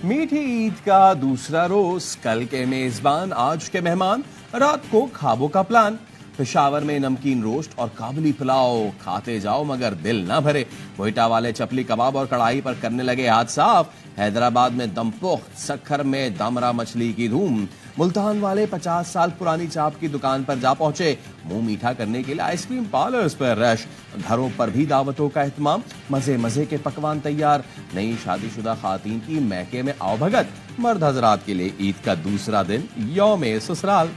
मीठी ईद का दूसरा रोज, कल के मेजबान आज के मेहमान, रात को खाबों का प्लान। पेशावर में नमकीन रोस्ट और काबुली पुलाव खाते जाओ मगर दिल ना भरे। कोयटा वाले चपली कबाब और कढ़ाई पर करने लगे हाथ साफ। हैदराबाद में दमपुख्त, सक्खर में दामरा मछली की धूम। मुल्तान वाले 50 साल पुरानी चाप की दुकान पर जा पहुंचे। मुंह मीठा करने के लिए आइसक्रीम पार्लर्स पर रश। घरों पर भी दावतों का एहतमाम, मजे मजे के पकवान तैयार। नई शादीशुदा खातीन की मैके में आवभगत। मर्द हजरात के लिए ईद का दूसरा दिन यौम ससुराल।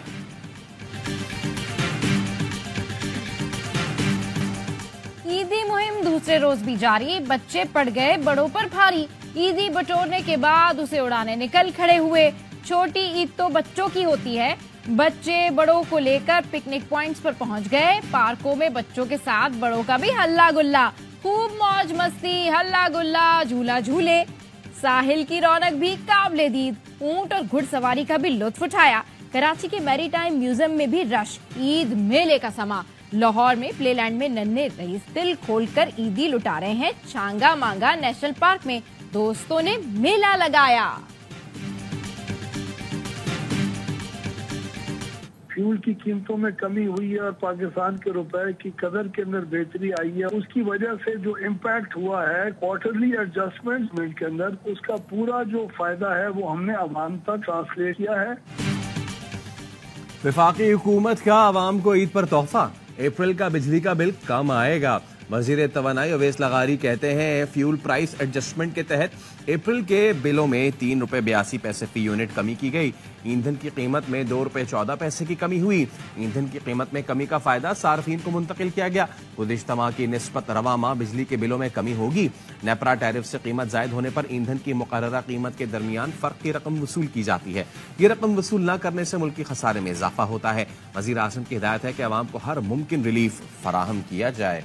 ईदी मुहिम दूसरे रोज भी जारी। बच्चे पड़ गए बड़ों पर भारी। ईदी बटोरने के बाद उसे उड़ाने निकल खड़े हुए। छोटी ईद तो बच्चों की होती है। बच्चे बड़ों को लेकर पिकनिक पॉइंट्स पर पहुंच गए। पार्कों में बच्चों के साथ बड़ों का भी हल्ला गुल्ला। खूब मौज मस्ती, हल्ला गुल्ला, झूला झूले। साहिल की रौनक भी काबिले दीद। ऊंट और घुड़सवारी का भी लुत्फ उठाया। कराची के मैरीटाइम म्यूजियम में भी रश। ईद मेले का समा। लाहौर में प्लेलैंड में नन्हे रईस दिल खोलकर ईदी लुटा रहे हैं। चांगा मांगा नेशनल पार्क में दोस्तों ने मेला लगाया। फ्यूल की कीमतों में कमी हुई है और पाकिस्तान के रुपए की कदर के अंदर बेहतरी आई है। उसकी वजह से जो इम्पैक्ट हुआ है क्वार्टरली एडजस्टमेंट के अंदर, उसका पूरा जो फायदा है वो हमने अवाम तक ट्रांसलेट किया है। वफाकी हुकूमत का आवाम को ईद पर तोहफा। अप्रैल का बिजली का बिल कम आएगा। वजीर तवानाई अवैस लगारी कहते हैं फ्यूल प्राइस एडजस्टमेंट के तहत अप्रैल के बिलों में ₹3.82 फी यूनिट कमी की गई। ईंधन की कीमत में ₹2.14 की कमी हुई। ईंधन की कीमत में कमी का फायदा सार्फिन को मुंतकिल किया गया। गुज़िश्ता माह की निस्बत रवा माह बिजली के बिलों में कमी होगी। नेपरा टैरिफ से कीमत जायद होने पर ईंधन की मुकर्ररा कीमत के दरमियान फर्क की रकम वसूल की जाती है। ये रकम वसूल न करने से मुल्की खसारे में इजाफा होता है। वज़ीर आज़म की हिदायत है कि अवाम को हर मुमकिन रिलीफ फराहम किया जाए।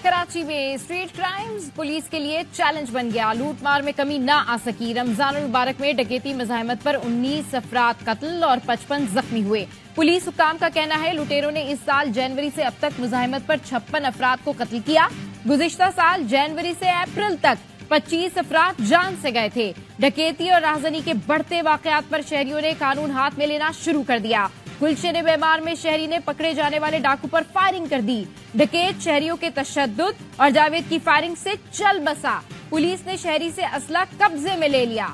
कराची में स्ट्रीट क्राइम्स पुलिस के लिए चैलेंज बन गया। लूटमार में कमी ना आ सकी। रमजान मुबारक में डकैती मज़ाहमत पर 19 अफराद कत्ल और 55 जख्मी हुए। पुलिस हुक्काम का कहना है लुटेरों ने इस साल जनवरी से अब तक मुज़ाहमत पर 56 अफराद को कत्ल किया। गुज़िश्ता साल जनवरी से अप्रैल तक 25 अफराद जान से गए थे। डकैती और राहज़नी के बढ़ते वाकयात पर शहरियों ने कानून हाथ में लेना शुरू कर दिया। गुलशन बेमार में शहरी ने पकड़े जाने वाले डाकू पर फायरिंग कर दी। डकैत शहरियों के तशद्दुद और जावेद की फायरिंग से चल बसा। पुलिस ने शहरी से असला कब्जे में ले लिया।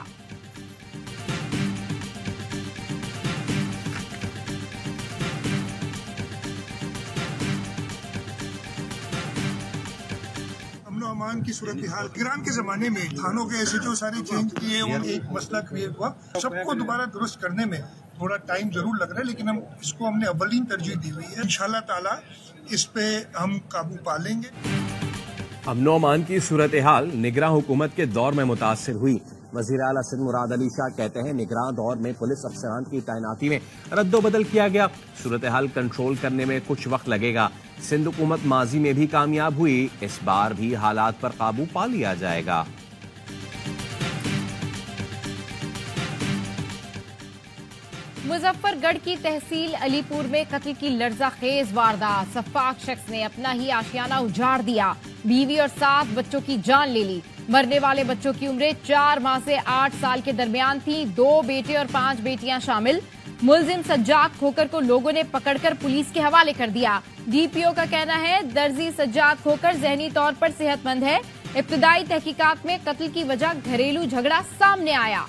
अमान की सूरत हाल ईरान के जमाने में थानों के ऐसे जो सारे चेंज किए और एक मसला क्रिएट हुआ। सबको दोबारा दुरुस्त करने में थोड़ा टाइम जरूर लग रहा है, लेकिन हमने अव्वलीन तरजीह दी हुई है। इंशाल्लाह ताला इस पे हम काबू पा लेंगे। अमनो अमान की सूरत हाल निगरान हुकूमत के दौर में मुतासिर हुई। वज़ीर आला सिंध मुराद अली शाह कहते हैं निगरान दौर में पुलिस अफसरान की तैनाती में रद्दोबदल किया गया। सूरत हाल कंट्रोल करने में कुछ वक्त लगेगा। सिंध हुकूमत माजी में भी कामयाब हुई, इस बार भी हालात पर काबू पा लिया जाएगा। मुजफ्फरगढ़ की तहसील अलीपुर में कत्ल की लर्ज़ाखेज वारदात। सफाक शख्स ने अपना ही आशियाना उजाड़ दिया। बीवी और 7 बच्चों की जान ले ली। मरने वाले बच्चों की उम्रें 4 माह से 8 साल के दरमियान थी। 2 बेटे और 5 बेटियां शामिल। मुलजिम सज्जाद खोकर को लोगों ने पकड़कर पुलिस के हवाले कर दिया। डीपीओ का कहना है दर्जी सज्जाद खोकर जहनी तौर पर सेहतमंद है। इब्तदाई तहकीकात में कत्ल की वजह घरेलू झगड़ा सामने आया।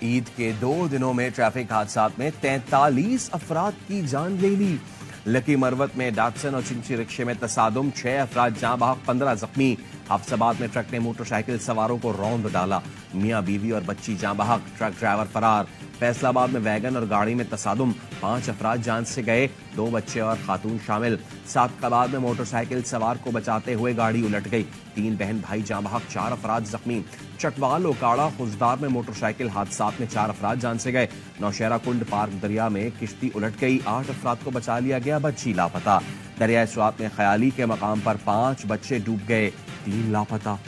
ईद के 2 दिनों में ट्रैफिक हादसात में 43 अफराद की जान ले ली। लकी मरवत में डाटसन और चिंची रिक्शे में तसादुम, 6 अफराद जाँ बहक, 15 जख्मी। हाफसाबाद में ट्रक ने मोटरसाइकिल सवारों को रौंद डाला। मियाँ बीवी और बच्ची जाँ बहक, ट्रक ड्राइवर फरार। फैसलाबाद में वैगन और गाड़ी में तसादुम, 5 अफराद जान से गए, 2 बच्चे और खातून शामिल। सादकाबाद में मोटरसाइकिल सवार को बचाते हुए गाड़ी उलट गई, 3 बहन भाई जाँ बहक, 4 अफराद जख्मी। चटवाल ओकाड़ा खुजदार में मोटरसाइकिल हादसात में 4 अफराद जान से गए। नौशहरा कुंड पार्क दरिया में किश्ती उलट गई, 8 अफराद को बचा लिया गया, बच्ची लापता। दरियाए स्वात में ख्याली के मकाम पर 5 बच्चे डूब गए, 3 लापता।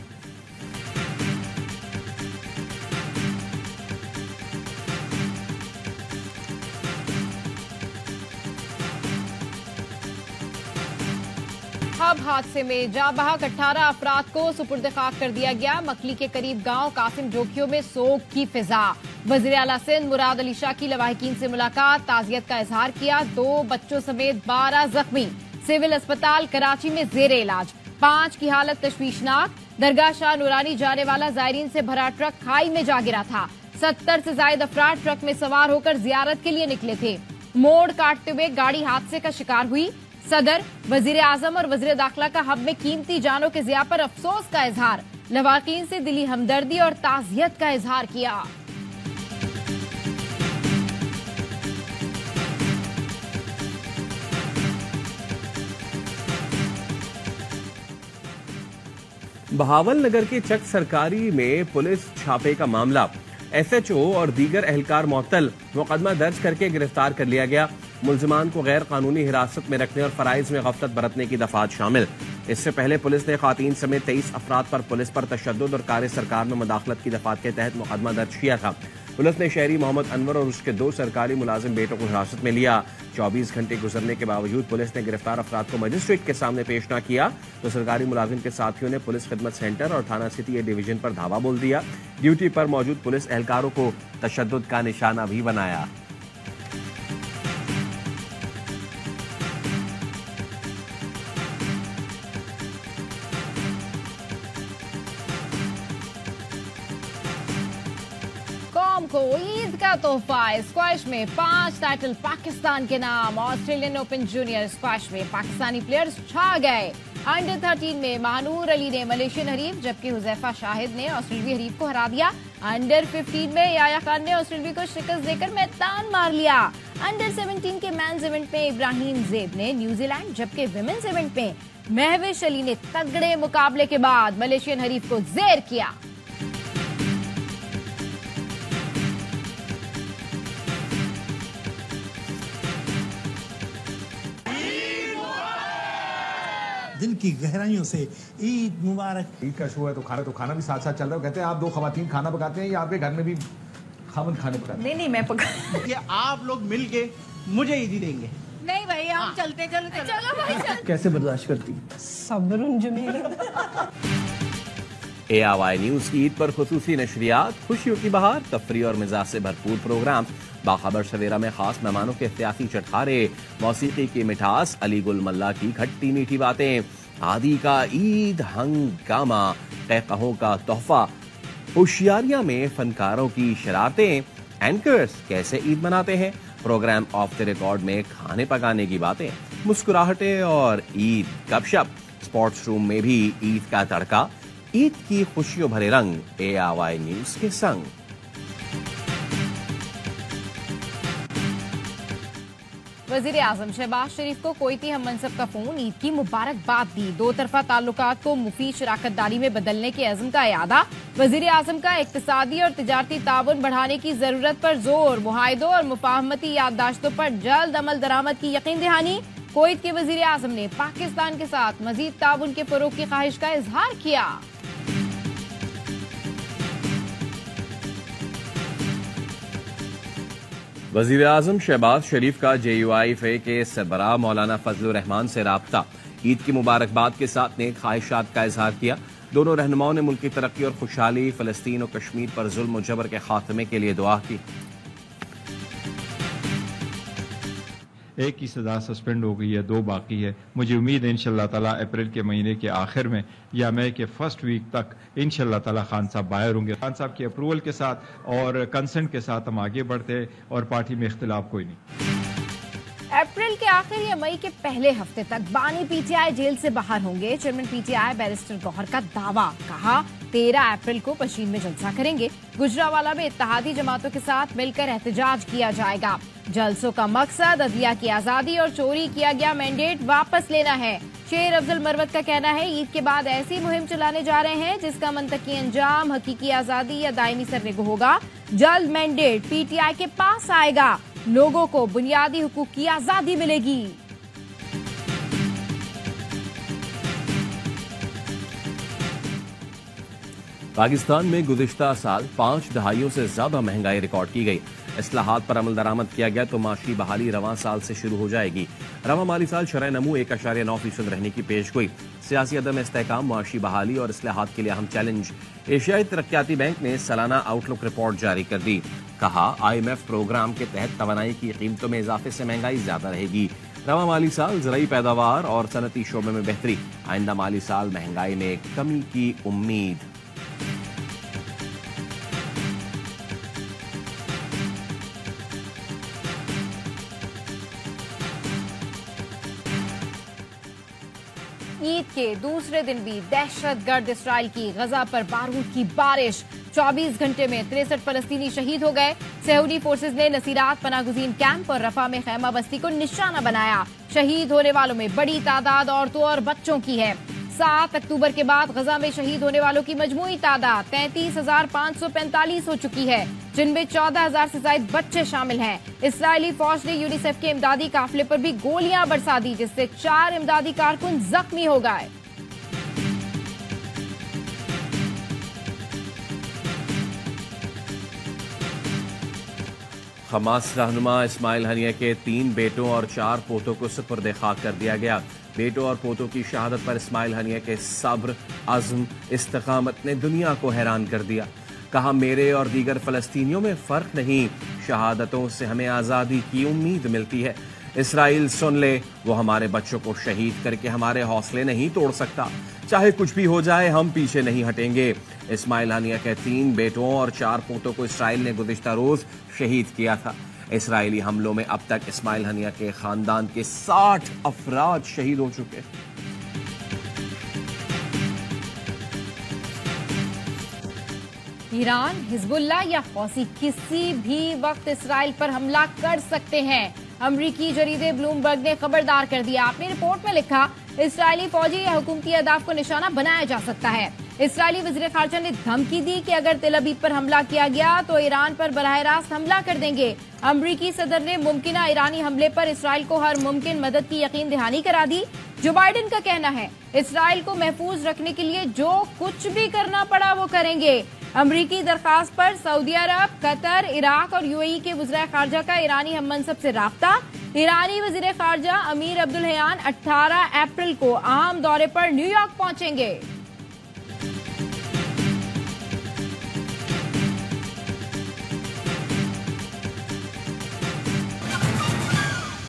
हब हादसे में जाँ बहक 18 अफराद को सुपुर्द खाक कर दिया गया। मकली के करीब गांव कासिम जोखियों में सोग की फिजा। वज़ीर आला सिंध मुराद अली शाह की लवाहिकीन से मुलाकात, ताजियत का इजहार किया। 2 बच्चों समेत 12 जख्मी, सिविल अस्पताल कराची में जेरे इलाज। 5 की हालत तशवीशनाक। दरगाह शाह नूरानी जाने वाला जायरीन से भरा ट्रक खाई में जा गिरा था। 70 से ज्यादा अफराद ट्रक में सवार होकर जियारत के लिए निकले थे। मोड़ काटते हुए गाड़ी हादसे का शिकार हुई। सदर, वजीर आजम और वजीर दाखिला का हब में कीमती जानों के ज़िया पर अफसोस का इजहार। लवाकीन से दिली हमदर्दी और ताज़ियत का इजहार किया। बहावल नगर के चक सरकारी में पुलिस छापे का मामला। SHO और दीगर एहलकार मुअत्तल, मुकदमा दर्ज करके गिरफ्तार कर लिया गया। मुल्जिमान को गैर कानूनी हिरासत में रखने और फराइज में गफलत बरतने की दफात शामिल। इससे पहले पुलिस ने खातीन समेत 23 अफराद पर पुलिस पर तशद्दुद और कार्य सरकार में मुदाखलत की दफात के तहत मुकदमा दर्ज किया था। पुलिस ने शहरी मोहम्मद अनवर और उसके 2 सरकारी मुलाजिम बेटों को हिरासत में लिया। 24 घंटे गुजरने के बावजूद पुलिस ने गिरफ्तार अफराद को मजिस्ट्रेट के सामने पेश न किया तो सरकारी मुलाजिम के साथियों ने पुलिस खिदमत सेंटर और थाना सिटी ए डिवीजन पर धावा बोल दिया। ड्यूटी पर मौजूद पुलिस एहलकारों को तशद्दुद का निशाना भी बनाया। को ईद का तोहफा। स्क्वैश में 5 टाइटल पाकिस्तान के नाम। ऑस्ट्रेलियन ओपन जूनियर स्क्वैश में पाकिस्तानी प्लेयर्स छा गए। अंडर 13 में महानूर अली ने मलेशियन हरीफ, जबकि हुजैफा शाहिद ने ऑस्ट्रेलियाई हरीफ को हरा दिया। अंडर 15 में याया खान ने ऑस्ट्रेलिया को शिकस्त देकर मैदान मार लिया। अंडर 17 के मेंस इवेंट में इब्राहिम ज़ेब ने न्यूजीलैंड, जबकि विमेंस इवेंट में महविश अली ने तगड़े मुकाबले के बाद मलेशियन हरीफ को जेर किया। दिल की गहराइयों से ईद मुबारक। ईद का शो है तो खाना भी साथ साथ चल रहा है। कहते हैं आप 2 खवातीन खाना पकाते हैं या आपके घर में भी खामन खाने पकाते हैं? नहीं मैं पका कि आप लोग मिल के मुझे ईदी देंगे। नहीं भाई हम चलते चलो भाई चल। कैसे बर्दाश्त करती? सब्रुन जमील। ARY न्यूज की ईद पर खुसूसी नशरियात, खुशियों की बहार, तफरी और मिजाज से भरपूर प्रोग्राम, बाखबर सवेरा में खास मेहमानों के एहतियाती चटखारे, मौसीकी की मिठास, अली गुल मल्ला की खट्टी मीठी बातें, आदि का ईद हंगामा, कहकहों का तोहफा, होशियारियां में फनकारों की शरारतें, एंकर्स कैसे ईद मनाते हैं, प्रोग्राम ऑफ द रिकॉर्ड में खाने पकाने की बातें, मुस्कुराहटें और ईद गपशप, स्पोर्ट्स रूम में भी ईद का तड़का, ईद की खुशियों भरे रंग ARY न्यूज के संग। वजीर आजम शहबाज शरीफ को कोयती हम मनसब का फोन, ईद की मुबारकबाद दी। 2 तरफा ताल्लुकात को मुफीद शराकतदारी में बदलने के अज़्म का यादा। वजीर आजम का इक्तिसादी और तिजारती ताउन बढ़ाने की जरूरत पर जोर, मुहाइदों और मुफाहमती याददाश्तों पर जल्द अमल दरामद की यकीन दहानी। कुवैत के वजीर आजम ने पाकिस्तान के साथ मजीद ताउन के फरोग की ख्वाहिश का इजहार किया। वजीर आजम शहबाज शरीफ का JUIFA के सरबराह मौलाना फजलुर रहमान से राब्ता, ईद की मुबारकबाद के साथ नेक ख्वाहिशात का इजहार किया। दोनों रहनुमाओं ने मुल्क की तरक्की और खुशहाली, फलस्तीन और कश्मीर पर जुल्म और जबर के खात्मे के लिए दुआ की। एक की सजा सस्पेंड हो गई है, 2 बाकी है। मुझे उम्मीद है इंशाअल्लाह ताला अप्रैल के महीने के आखिर में या मई के फर्स्ट वीक तक इंशाअल्लाह ताला खान साहब बाहर होंगे। खान साहब की अप्रूवल के साथ और कंसेंट के साथ हम आगे बढ़ते हैं और पार्टी में इख्तिलाफ कोई नहीं। अप्रैल के आखिर या मई के पहले हफ्ते तक बानी PTI जेल से बाहर होंगे। चेयरमैन PTI बैरिस्टर गौहर का दावा, कहा 13 अप्रैल को पशीन में जलसा करेंगे। गुजरावाला में इत्तेहादी जमातों के साथ मिलकर एहतजाज किया जाएगा। जलसों का मकसद अदलिया की आजादी और चोरी किया गया मैंडेट वापस लेना है। शेर अफजल मरवत का कहना है ईद के बाद ऐसी मुहिम चलाने जा रहे हैं जिसका मंतकी अंजाम हकीकी आजादी या दायमी सरनेगो होगा। जल्द मैंडेट PTI के पास आएगा, लोगों को बुनियादी हुकूक की आजादी मिलेगी। पाकिस्तान में गुज़िश्ता साल 5 दहाइयों से ज्यादा महंगाई रिकॉर्ड की गई। इस्लाहात पर अमल दरामद किया गया तो माशी बहाली रवां साल से शुरू हो जाएगी। रवां माली साल शरह नमू 1.9% रहने की पेशगोई। सियासी अदम इस्तेहकाम, माशी बहाली और इस्लाहात के लिए अहम चैलेंज। एशियाई तरक्याती बैंक ने सालाना आउटलुक रिपोर्ट जारी कर दी। कहा, IMF प्रोग्राम के तहत तवानाई की कीमतों में इजाफे से महंगाई ज्यादा रहेगी। रवां माली साल ज़राई पैदावार और सनती शोबे में बेहतरी। आइंदा माली साल महंगाई में कमी की उम्मीद। ईद के दूसरे दिन भी दहशतगर्द इसराइल की गजा पर बारूद की बारिश। 24 घंटे में 63 फलस्तीनी शहीद हो गए। सऊदी फोर्सेज ने नसीरात पनागुजीन कैंप और रफा में खैमा बस्ती को निशाना बनाया। शहीद होने वालों में बड़ी तादाद औरतों और बच्चों की है। 7 अक्टूबर के बाद गजा में शहीद होने वालों की मजमूई तादाद 33,545 हो चुकी है, जिनमें 14,000 से ज्यादा बच्चे शामिल हैं। इस्राएली फौज ने यूनिसेफ के इमदादी काफिले पर भी गोलियां बरसा दी, जिससे 4 इमदादी कारकुन जख्मी हो गए। हमास रहनुमा इस्माइल हनिया के 3 बेटों और 4 पोतों को सुपुर्द खाक कर दिया गया। बेटों और पोतों की शहादत पर इस्माइल हनिया के सब्र, अज़्म, इस्तिकामत ने दुनिया को हैरान कर दिया। कहा, मेरे और दीगर फलस्तीनियों में फर्क नहीं, शहादतों से हमें आज़ादी की उम्मीद मिलती है। इसराइल सुन ले, वो हमारे बच्चों को शहीद करके हमारे हौसले नहीं तोड़ सकता। चाहे कुछ भी हो जाए, हम पीछे नहीं हटेंगे। इस्माइल हनिया के 3 बेटों और 4 पोतों को इसराइल ने गुज़िश्ता रोज शहीद किया था। इसराइली हमलों में अब तक इस्माइल हनिया के खानदान के 60 अफराद शहीद हो चुके। ईरान, हिजबुल्लाह या हौसी किसी भी वक्त इसराइल पर हमला कर सकते हैं। अमरीकी जरीदे ब्लूमबर्ग ने खबरदार कर दिया। अपनी रिपोर्ट में लिखा, इसराइली फौजी या हुकूमती अहदाफ को निशाना बनाया जा सकता है। इसराइली वज़ीर ख़ारजा ने धमकी दी कि अगर तेल अवीव पर हमला किया गया तो ईरान पर बराह रास्त हमला कर देंगे। अमरीकी सदर ने मुमकिना ईरानी हमले पर इसराइल को हर मुमकिन मदद की यकीन दहानी करा दी। जो बाइडेन का कहना है, इसराइल को महफूज रखने के लिए जो कुछ भी करना पड़ा वो करेंगे। अमरीकी दरखास्त पर सऊदी अरब, कतर, इराक और UAE के वज़ीर ख़ारजा का ईरानी हम मनसब से राब्ता। ईरानी वज़ीर ख़ारजा अमीर अब्दुल्लहियान 18 अप्रैल को अहम दौरे पर न्यूयॉर्क पहुंचेंगे।